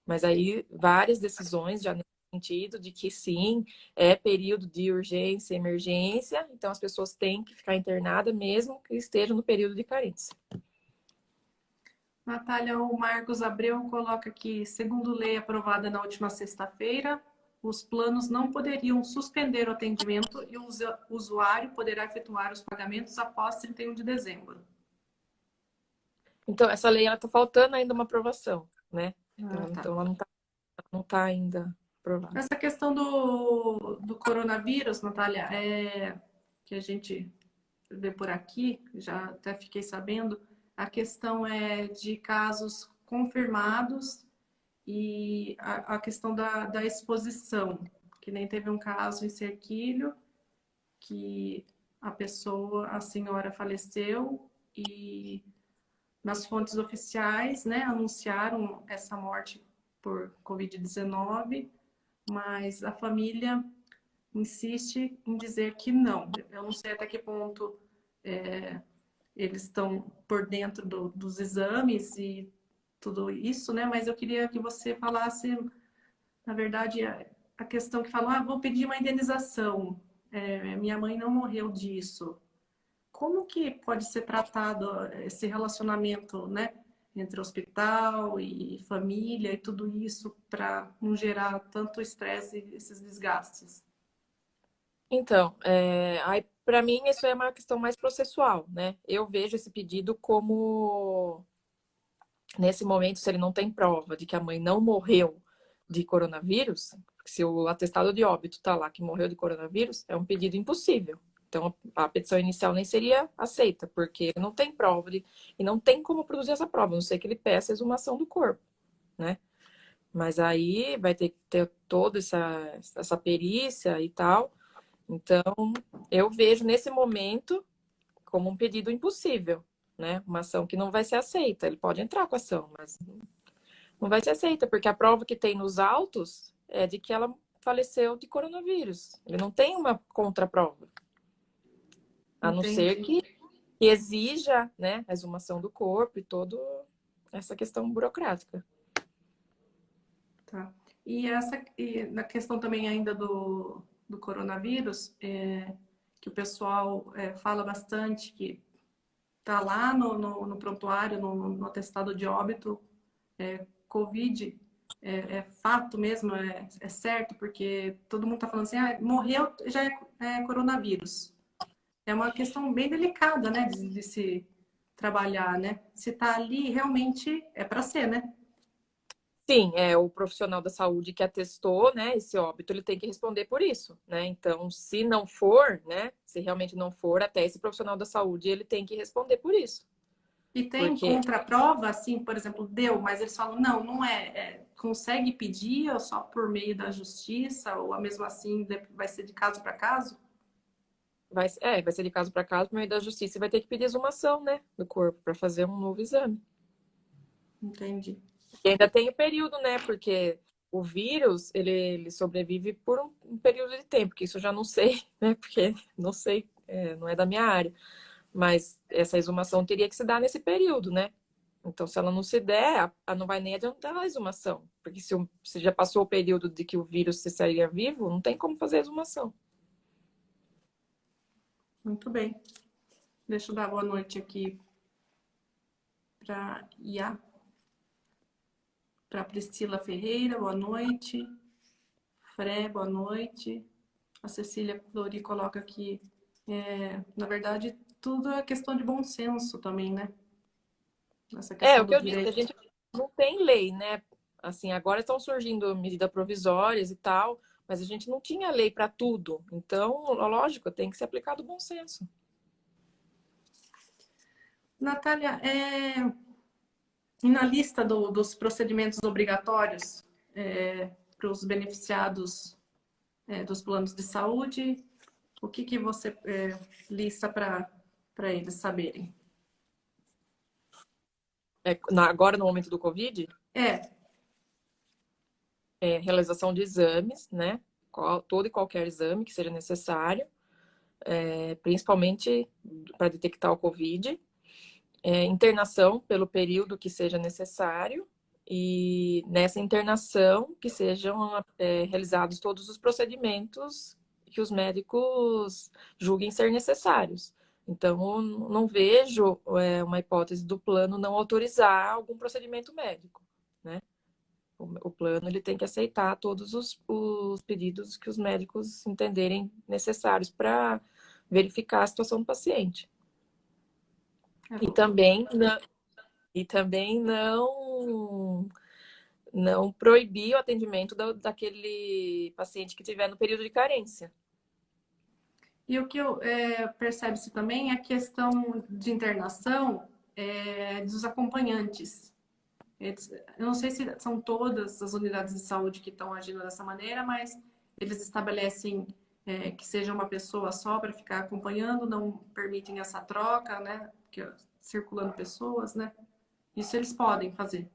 Mas aí, várias decisões já nesse sentido de que sim, é período de urgência e emergência, então as pessoas têm que ficar internadas mesmo que estejam no período de carência. Natália, o Marcos Abreu coloca aqui, segundo lei aprovada na última sexta-feira, os planos não poderiam suspender o atendimento e o usuário poderá efetuar os pagamentos após 31 de dezembro. Então, essa lei está faltando ainda uma aprovação, né? Tá. Então ela não tá ainda aprovada. Essa questão do coronavírus, Natália, que a gente vê por aqui, já até fiquei sabendo, a questão é de casos confirmados e a questão da exposição, que nem teve um caso em Serquilho, que a senhora faleceu e nas fontes oficiais, né, anunciaram essa morte por Covid-19, mas a família insiste em dizer que não. Eu não sei até que ponto eles estão por dentro dos exames e tudo isso, né? Mas eu queria que você falasse, na verdade, a questão que falou, vou pedir uma indenização. Minha mãe não morreu disso. Como que pode ser tratado esse relacionamento, né? Entre hospital e família e tudo isso para não gerar tanto estresse e esses desgastes? Então, aí para mim isso é uma questão mais processual, né? Eu vejo esse pedido como, nesse momento, se ele não tem prova de que a mãe não morreu de coronavírus, se o atestado de óbito está lá que morreu de coronavírus, é um pedido impossível. Então, a petição inicial nem seria aceita, porque não tem prova e não tem como produzir essa prova, a não ser que ele peça a exumação do corpo, né? Mas aí vai ter que ter toda essa perícia e tal. Então, eu vejo nesse momento como um pedido impossível, né? Uma ação que não vai ser aceita. Ele pode entrar com a ação, mas não vai ser aceita, porque a prova que tem nos autos é de que ela faleceu de coronavírus. Ele não tem uma contraprova. A não ser Entendi. que exija, né, a exumação do corpo e toda essa questão burocrática. Tá. E na questão também ainda do coronavírus, que o pessoal fala bastante que tá lá no prontuário, no atestado de óbito, Covid, é fato mesmo, é certo, porque todo mundo tá falando assim, morreu, já é coronavírus. É uma questão bem delicada, né, de se trabalhar, né? Se tá ali, realmente é para ser, né? Sim, é o profissional da saúde que atestou, né, esse óbito, ele tem que responder por isso, né? Então, se não for, né, se realmente não for, até esse profissional da saúde, ele tem que responder por isso. E tem Porque contraprova, assim, por exemplo, deu, mas eles falam, não, não é. Consegue pedir ou só por meio da justiça, ou mesmo assim vai ser de caso para caso? vai ser de caso para caso, por meio da justiça, e vai ter que pedir exumação, né, do corpo para fazer um novo exame. Entendi. E ainda tem o período, né, porque o vírus, ele sobrevive por um período de tempo, que isso eu já não sei, né, porque não sei, não é da minha área. Mas essa exumação teria que se dar nesse período, né? Então, se ela não se der, não vai nem adiantar a exumação. Porque se já passou o período de que o vírus se sairia vivo, não tem como fazer a exumação. Muito bem. Deixa eu dar boa noite aqui para Ia, para Priscila Ferreira, boa noite. Fré, boa noite. A Cecília Flori coloca aqui, na verdade, tudo é questão de bom senso também, né? Essa É, questão o que do eu disse, a direito. gente não tem lei, né? Assim, agora estão surgindo medidas provisórias e tal, mas a gente não tinha lei para tudo. Então, lógico, tem que ser aplicado o bom senso. Natália, e na lista dos procedimentos obrigatórios para os beneficiados dos planos de saúde, o que você lista para eles saberem? Agora, no momento do Covid, É, realização de exames, né? Todo e qualquer exame que seja necessário, principalmente para detectar o Covid, internação pelo período que seja necessário e nessa internação que sejam realizados todos os procedimentos que os médicos julguem ser necessários. Então, não vejo uma hipótese do plano não autorizar algum procedimento médico, né? O plano ele tem que aceitar todos os pedidos que os médicos entenderem necessários para verificar a situação do paciente. E eu- também, e também não proibir o atendimento daquele paciente que estiver no período de carência. e o que percebe-se também é a questão de internação dos acompanhantes. Eu não sei se são todas as unidades de saúde que estão agindo dessa maneira, mas eles estabelecem que seja uma pessoa só para ficar acompanhando, não permitem essa troca, né? Porque, circulando pessoas, né? Isso eles podem fazer.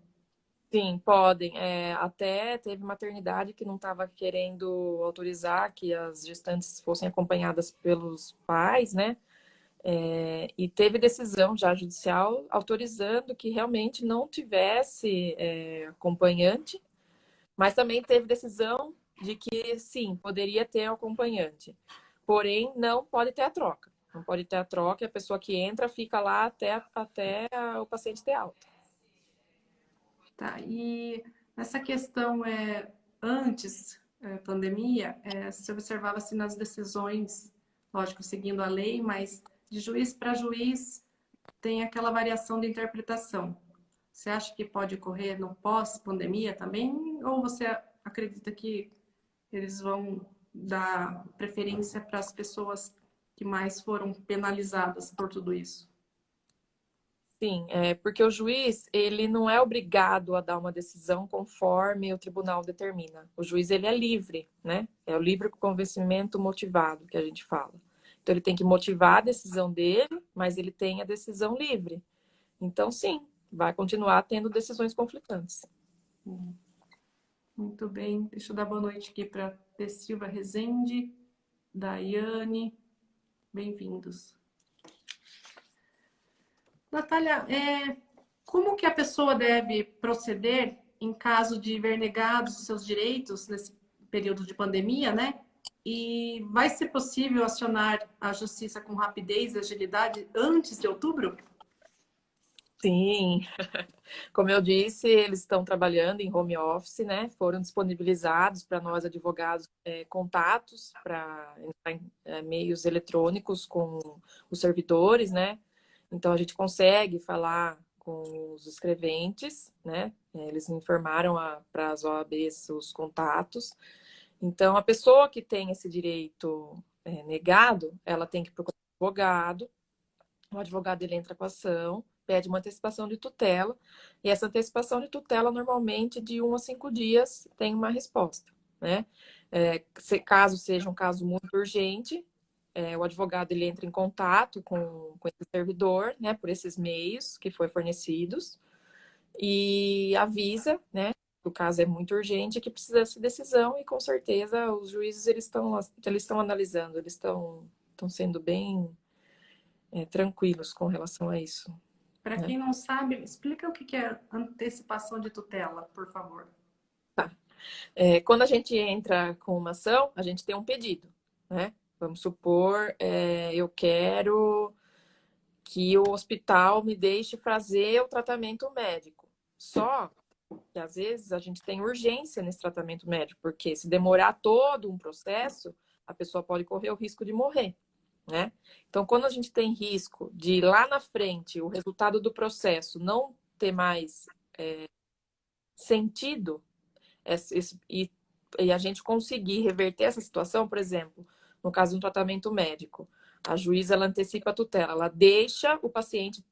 Sim, podem. Até teve maternidade que não estava querendo autorizar que as gestantes fossem acompanhadas pelos pais, né? E teve decisão já judicial autorizando que realmente não tivesse acompanhante, mas também teve decisão de que sim, poderia ter acompanhante. Porém, não pode ter a troca. Não pode ter a troca, e a pessoa que entra fica lá até o paciente ter alta. Tá, e essa questão antes pandemia, se observava assim nas decisões, lógico, seguindo a lei, mas de juiz para juiz tem aquela variação de interpretação. Você acha que pode ocorrer no pós-pandemia também? Ou você acredita que eles vão dar preferência para as pessoas que mais foram penalizadas por tudo isso? Sim, porque o juiz, ele não é obrigado a dar uma decisão conforme o tribunal determina. O juiz, ele é livre, né? É o livre convencimento motivado que a gente fala. Então, ele tem que motivar a decisão dele, mas ele tem a decisão livre. Então, sim, vai continuar tendo decisões conflitantes. Muito bem. Deixa eu dar boa noite aqui para T. Silva Rezende, Daiane. Bem-vindos. Natália, como que a pessoa deve proceder em caso de ver negados os seus direitos nesse período de pandemia, né? E vai ser possível acionar a justiça com rapidez e agilidade antes de outubro? Sim, como eu disse, eles estão trabalhando em home office, né? Foram disponibilizados para nós, advogados, contatos para entrar em meios eletrônicos com os servidores, né? Então, a gente consegue falar com os escreventes, né? Eles informaram para as OABs os contatos. Então, a pessoa que tem esse direito negado, ela tem que procurar um advogado. O advogado ele entra com a ação, pede uma antecipação de tutela, e essa antecipação de tutela, normalmente, de 1 a 5 dias, tem uma resposta, né? Caso seja um caso muito urgente, o advogado ele entra em contato com esse servidor, né, por esses meios que foi fornecidos, e avisa, né, que o caso é muito urgente, que precisa dessa decisão, e com certeza os juízes eles estão analisando, eles estão sendo bem tranquilos com relação a isso. Para Né? quem não sabe, explica o que é antecipação de tutela, por favor. Tá. Quando a gente entra com uma ação, a gente tem um pedido, né? Vamos supor, eu quero que o hospital me deixe fazer o tratamento médico. Só que às vezes a gente tem urgência nesse tratamento médico, porque se demorar todo um processo, a pessoa pode correr o risco de morrer, né? Então, quando a gente tem risco de lá na frente o resultado do processo não ter mais sentido, e a gente conseguir reverter essa situação, por exemplo, no caso de um tratamento médico, a juíza ela antecipa a tutela, ela deixa o paciente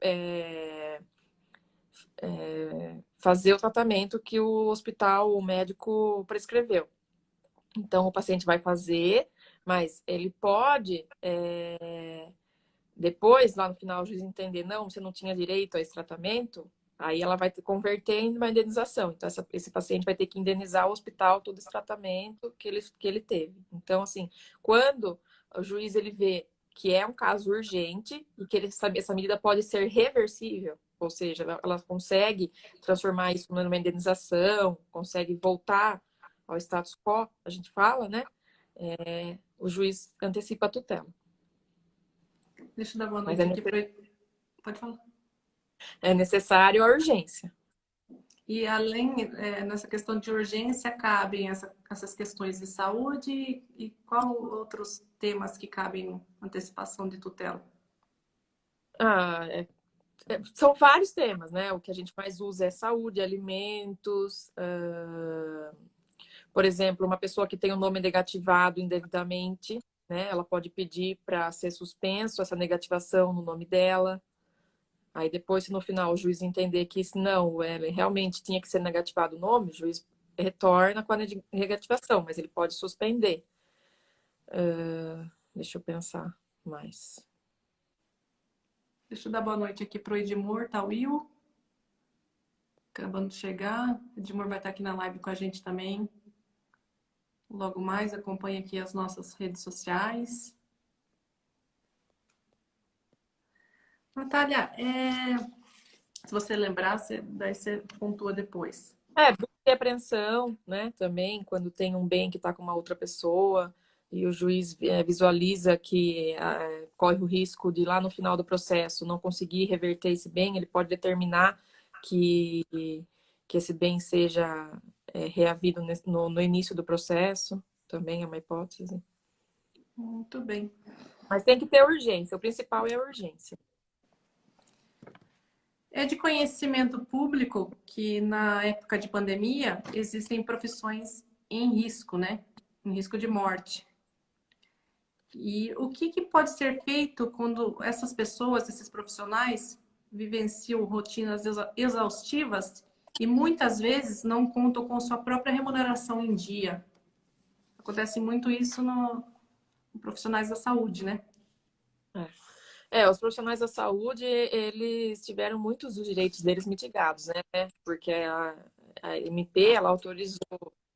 fazer o tratamento que o hospital, o médico prescreveu. Então, o paciente vai fazer, mas ele pode, depois, lá no final, o juiz entender, não, você não tinha direito a esse tratamento, aí ela vai converter em uma indenização. Então, esse paciente vai ter que indenizar o hospital todo esse tratamento que ele teve. Então, assim, quando o juiz ele vê que é um caso urgente e que ele sabe essa medida pode ser reversível, ou seja, ela consegue transformar isso numa indenização, consegue voltar ao status quo, a gente fala, né? O juiz antecipa a tutela. Deixa eu dar boa Mas noite aqui para. Pode falar. é necessário a urgência. E além, nessa questão de urgência, cabem essas questões de saúde e qual outros temas que cabem antecipação de tutela? Ah, são vários temas, né? O que a gente mais usa é saúde, alimentos. Por exemplo, uma pessoa que tem o nome negativado indevidamente, né? Ela pode pedir para ser suspenso essa negativação no nome dela. Aí depois, se no final o juiz entender que não, ela realmente tinha que ser negativado o nome, o juiz retorna com a negativação, mas ele pode suspender. Deixa eu pensar mais. Deixa eu dar boa noite aqui para o Edmur Tawil. acabando de chegar. Edmur vai estar aqui na live com a gente também. Logo mais, acompanhe aqui as nossas redes sociais. Natália, se você lembrar, daí você pontua depois. Busca e apreensão, né? Também, quando tem um bem que está com uma outra pessoa e o juiz visualiza que corre o risco de lá no final do processo não conseguir reverter esse bem, ele pode determinar que, que esse bem seja reavido no início do processo. Também é uma hipótese. Muito bem. Mas tem que ter urgência. O principal é a urgência. É de conhecimento público que na época de pandemia existem profissões em risco, né? Em risco de morte. E o que pode ser feito quando essas pessoas, esses profissionais, vivenciam rotinas exaustivas e muitas vezes não contam com sua própria remuneração em dia? Acontece muito isso no profissionais da saúde, né? Os profissionais da saúde, eles tiveram muitos dos direitos deles mitigados, né? Porque a MP, ela autorizou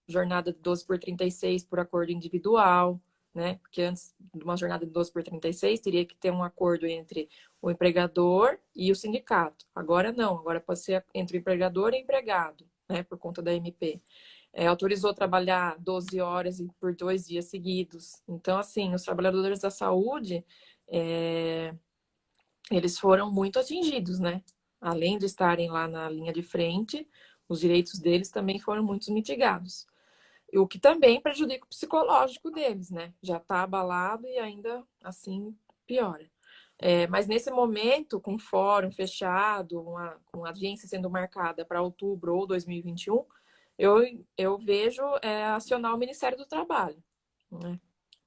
jornada de 12 por 36 por acordo individual, né? Porque antes de uma jornada de 12 por 36, teria que ter um acordo entre o empregador e o sindicato. Agora não, agora pode ser entre o empregador e o empregado, né? Por conta da MP. Autorizou trabalhar 12 horas e por 2 dias seguidos. Então, assim, os trabalhadores da saúde... eles foram muito atingidos, né? Além de estarem lá na linha de frente, os direitos deles também foram muito mitigados. O que também prejudica o psicológico deles, né? Já está abalado e ainda assim piora. Mas nesse momento, com fórum fechado, com a audiência sendo marcada para outubro ou 2021, eu vejo acionar o Ministério do Trabalho, né?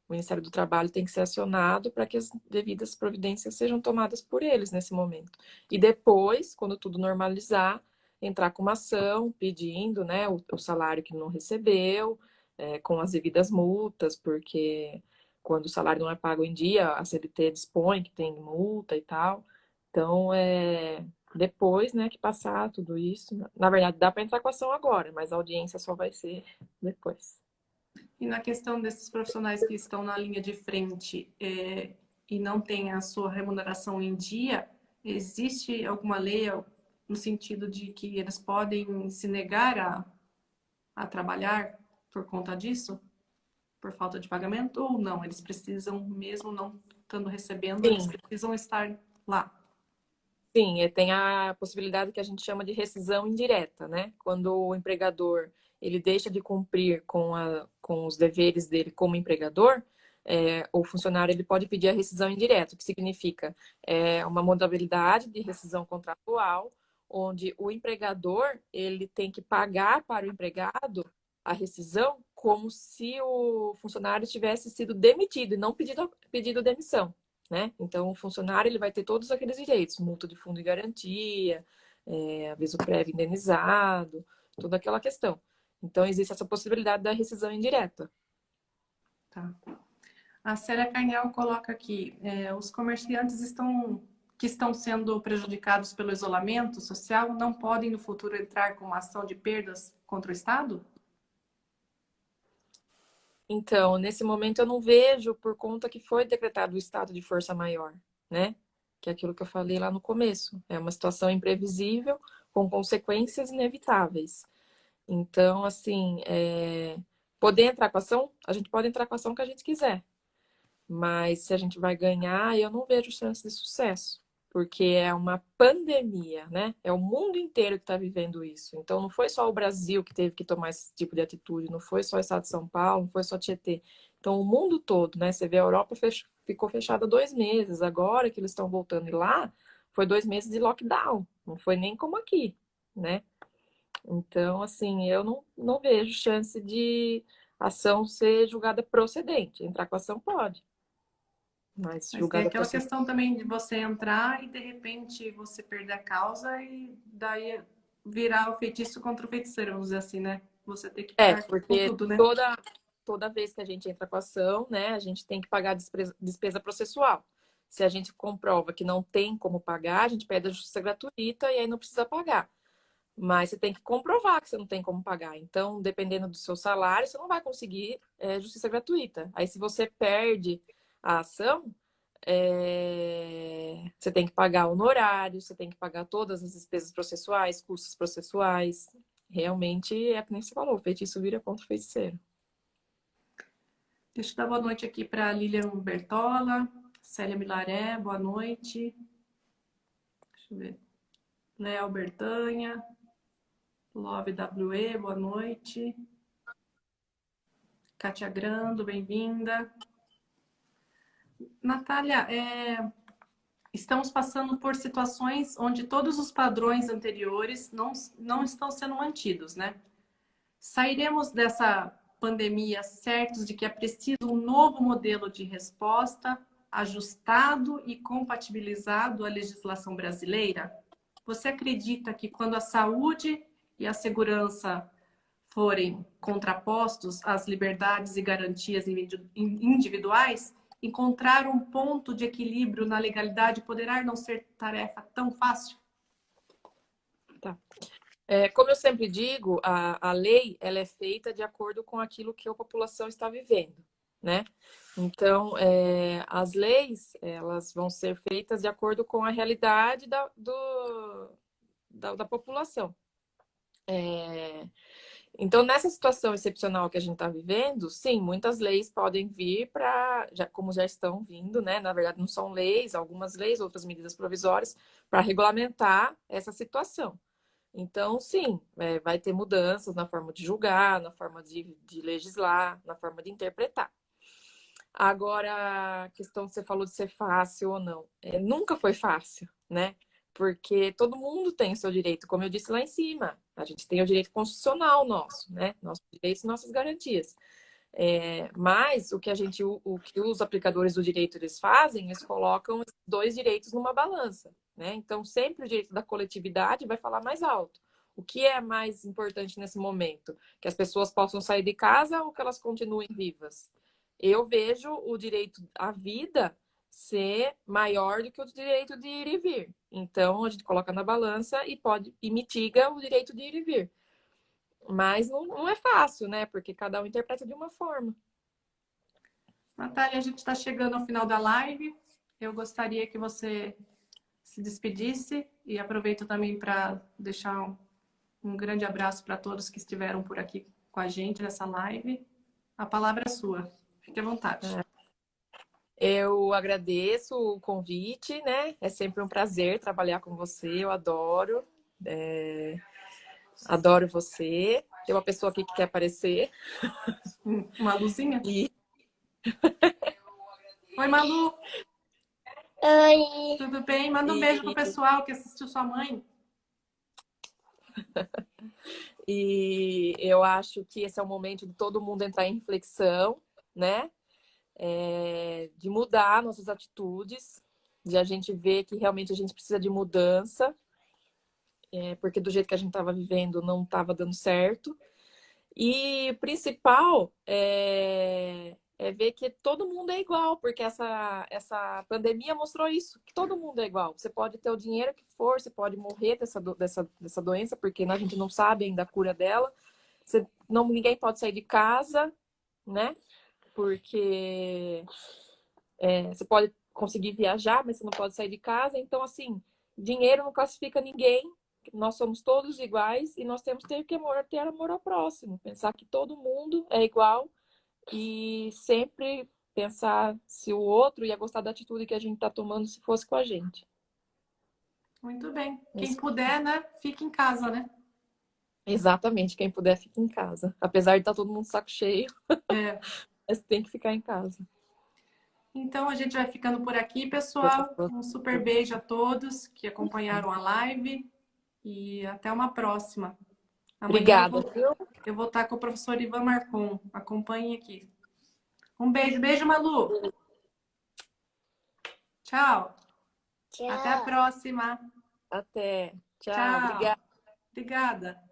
O Ministério do Trabalho tem que ser acionado para que as devidas providências sejam tomadas por eles nesse momento. E depois, quando tudo normalizar, entrar com uma ação pedindo, né, o salário que não recebeu, com as devidas multas, porque quando o salário não é pago em dia, a CLT dispõe que tem multa e tal. Então, depois, né, que passar tudo isso, na verdade, dá para entrar com ação agora, mas a audiência só vai ser depois. E na questão desses profissionais que estão na linha de frente e não têm a sua remuneração em dia, existe alguma lei no sentido de que eles podem se negar a trabalhar por conta disso? Por falta de pagamento? Ou não? Eles precisam, mesmo não estando recebendo, eles Sim. precisam estar lá. Sim, tem a possibilidade que a gente chama de rescisão indireta, né? Quando o empregador ele deixa de cumprir com os deveres dele como empregador, o funcionário ele pode pedir a rescisão indireta, o que significa uma modalidade de rescisão contratual, onde o empregador ele tem que pagar para o empregado a rescisão como se o funcionário tivesse sido demitido e não pedido demissão. Né? Então, o funcionário ele vai ter todos aqueles direitos, multa de fundo de garantia, aviso prévio indenizado, toda aquela questão. Então, existe essa possibilidade da rescisão indireta. Tá. A Célia Carnel coloca aqui, os comerciantes que estão sendo prejudicados pelo isolamento social não podem no futuro entrar com uma ação de perdas contra o Estado? Então, nesse momento eu não vejo por conta que foi decretado o estado de força maior, né? Que é aquilo que eu falei lá no começo. É uma situação imprevisível com consequências inevitáveis. Então, assim, poder entrar com a ação, a gente pode entrar com a ação que a gente quiser. Mas se a gente vai ganhar, eu não vejo chance de sucesso, porque é uma pandemia, né? É o mundo inteiro que está vivendo isso. Então, não foi só o Brasil que teve que tomar esse tipo de atitude, não foi só o estado de São Paulo, não foi só Tietê. Então, o mundo todo, né? Você vê a Europa ficou fechada 2 meses, agora que eles estão voltando e lá, foi 2 meses de lockdown, não foi nem como aqui, né? Então, assim, eu não vejo chance de ação ser julgada procedente. Entrar com ação pode. Mas Mas tem julgada aquela procedente. questão também de você entrar e de repente você perder a causa e daí virar o feitiço contra o feiticeiro, vamos dizer assim, né? Você tem que pagar com Porque tudo, né? toda vez que a gente entra com a ação, né, a gente tem que pagar despesa processual. Se a gente comprova que não tem como pagar, a gente pede a justiça gratuita e aí não precisa pagar. Mas você tem que comprovar que você não tem como pagar. Então, dependendo do seu salário, você não vai conseguir justiça gratuita. Aí, se você perde a ação, você tem que pagar honorário, você tem que pagar todas as despesas processuais, custos processuais. Realmente, é que nem você falou, feitiço vira contra o feiticeiro. Deixa eu dar boa noite aqui para Lilian Bertola, Célia Milaré, boa noite. Deixa eu ver. Léo Bertanha, Love WE, boa noite. Kátia Grando, bem-vinda. Natália, estamos passando por situações onde todos os padrões anteriores não estão sendo mantidos, né? Sairemos dessa pandemia certos de que é preciso um novo modelo de resposta ajustado e compatibilizado à legislação brasileira? Você acredita que quando a saúde e a segurança forem contrapostos às liberdades e garantias individuais, encontrar um ponto de equilíbrio na legalidade poderá não ser tarefa tão fácil? Tá. Como eu sempre digo, a lei ela é feita de acordo com aquilo que a população está vivendo, né? Então, as leis elas vão ser feitas de acordo com a realidade da população. Então, nessa situação excepcional que a gente está vivendo, sim, muitas leis podem vir como já estão vindo, né? Na verdade, não são leis, algumas leis, outras medidas provisórias, para regulamentar essa situação. Então, sim, vai ter mudanças na forma de julgar, na forma de legislar, na forma de interpretar. Agora, a questão que você falou de ser fácil ou não, nunca foi fácil, né? Porque todo mundo tem o seu direito, como eu disse lá em cima. A gente tem o direito constitucional nosso, né? Nossos direitos e nossas garantias. Mas o que os aplicadores do direito eles fazem, eles colocam os dois direitos numa balança, né? Então, sempre o direito da coletividade vai falar mais alto. O que é mais importante nesse momento? Que as pessoas possam sair de casa ou que elas continuem vivas? Eu vejo o direito à vida ser maior do que o direito de ir e vir. Então, a gente coloca na balança e mitiga o direito de ir e vir. Mas não é fácil, né? Porque cada um interpreta de uma forma. Natália, a gente está chegando ao final da live. Eu gostaria que você se despedisse e aproveito também para deixar um grande abraço para todos que estiveram por aqui com a gente nessa live. A palavra é sua. Fique à vontade. Eu agradeço o convite, né? É sempre um prazer trabalhar com você, eu adoro. Adoro você. Tem uma pessoa aqui que quer aparecer. Uma luzinha? Oi, Malu. Oi. Tudo bem? Manda um beijo pro pessoal que assistiu sua mãe. E eu acho que esse é o momento de todo mundo entrar em reflexão, né? De mudar nossas atitudes, de a gente ver que realmente a gente precisa de mudança, porque do jeito que a gente estava vivendo não estava dando certo. E o principal é ver que todo mundo é igual, porque essa pandemia mostrou isso, que todo mundo é igual. Você pode ter o dinheiro que for, você pode morrer dessa doença, porque a gente não sabe ainda a cura dela. Ninguém pode sair de casa, né? Porque você pode conseguir viajar, mas você não pode sair de casa. Então, assim, dinheiro não classifica ninguém. Nós somos todos iguais e nós temos que ter amor ao próximo. Pensar que todo mundo é igual e sempre pensar se o outro ia gostar da atitude que a gente está tomando se fosse com a gente. Muito bem. Quem Isso. puder, né? Fique em casa, né? Exatamente. Quem puder, fique em casa. Apesar de estar todo mundo saco cheio, mas tem que ficar em casa. Então a gente vai ficando por aqui, pessoal. Um super beijo a todos que acompanharam a live e até uma próxima. Amanhã Obrigada. eu vou estar com o professor Ivan Marcon. Acompanhem aqui. Um beijo. Beijo, Malu. Tchau. Tchau. Até a próxima. Até. Tchau. Tchau. Obrigada. Obrigada.